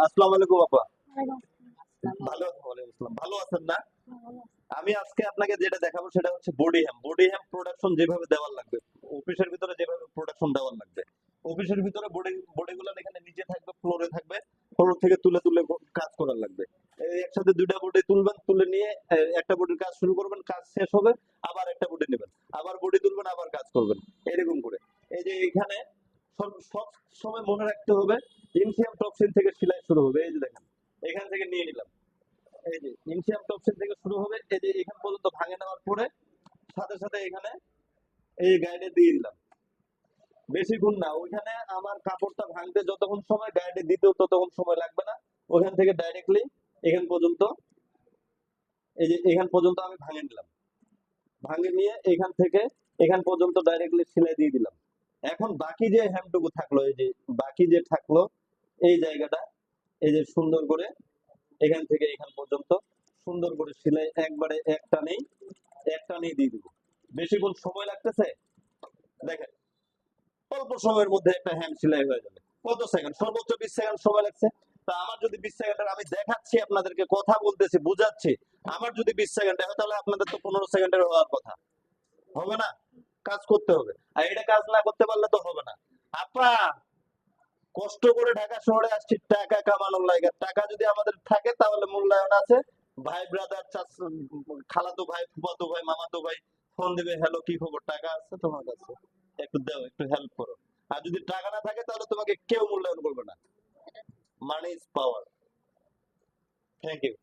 আসসালামু আলাইকুম আপা। ভালো ওয়ালাইকুম আসসালাম। ভালো আছেন না? আমি আজকে আপনাকে যেটা দেখাবো সেটা হচ্ছে বডি হ্যাম। বডি হ্যাম প্রোডাকশন যেভাবে দেওয়ার লাগবে, অফিসের ভিতরে যেভাবে প্রোডাকশন দেওয়ার লাগবে। অফিসের ভিতরে বডিগুলো এখানে নিচে থাকবে, ফ্লোরে থাকবে। ফ্লোর থেকে তুলে তুলে কাজ করার লাগবে। এই একসাথে দুইটা বডি তুলবেন, তুলে নিয়ে একটা বডির কাজ শুরু করবেন, কাজ শেষ হবে, আবার একটা বডি নেবেন, আবার বডি তুলবেন, আবার কাজ করবেন, এরকম করে। এই যে এখানে সব সব সময় মনে রাখতে হবে ইনসিয়াম টক্সিন থেকে সেলাই শুরু হবে। এই যে দেখেন, এখান থেকে নিয়ে নিলাম, এই যে ইনসিয়াম টক্সিন থেকে শুরু হবে, এই যে এখান পর্যন্ত ভাঙে নেওয়ার পরে সাথে সাথে এখানে এই গাইডে দিয়ে দিলাম। বেশিক্ষণ না, ওইখানে আমার কাপড়টা ভাঙতে যতক্ষণ সময়, গাইডে দিতেও ততক্ষণ সময় লাগবে না। ওখান থেকে ডাইরেক্টলি এখান পর্যন্ত, এই যে এখান পর্যন্ত আমি ভাঙে নিলাম। ভাঙে নিয়ে এখান থেকে এখান পর্যন্ত ডাইরেক্টলি সেলাই দিয়ে দিলাম। এখন বাকি যে হ্যামটুকু থাকলো, এই যে বাকি যে থাকলো এই জায়গাটা, এই যে সুন্দর করে এখান থেকে এখান পর্যন্ত সুন্দর করে সেলাই একবারে এক টানেই দিয়ে দিব। বেশিক্ষণ সময় লাগতেছে? দেখেন, অল্প সময়ের মধ্যে একটা হ্যান্ড সেলাই হয়ে যাবে। কত সেকেন্ড? সর্বোচ্চ 20 সেকেন্ড সময় লাগছে। তা আমার যদি 20 সেকেন্ডের, আমি দেখাচ্ছি আপনাদেরকে, কথা বলতেছি, বুঝাচ্ছি, আমার যদি 20 সেকেন্ডে হয় তাহলে আপনাদের তো 15 সেকেন্ডের হওয়ার কথা। হবে না? কাজ করতে হবে। আর এটা কাজ না করতে পারলে তো হবে না। আপা, কষ্ট করে ঢাকা শহরে আসছি টাকা কামানোর লাগে। টাকা যদি আমাদের থাকে তাহলে মূল্যায়ন আছে। ভাই ব্রাদার, খালাতো ভাই, ফুফাতো ভাই, মামাতো ভাই ফোন দিবে, হ্যালো কি খবর, টাকা আছে তোমার কাছে, একটু দাও, একটু হেল্প করো। আর যদি টাকা না থাকে তাহলে তোমাকে কেউ মূল্যায়ন করবে না। Money is power. Thank you.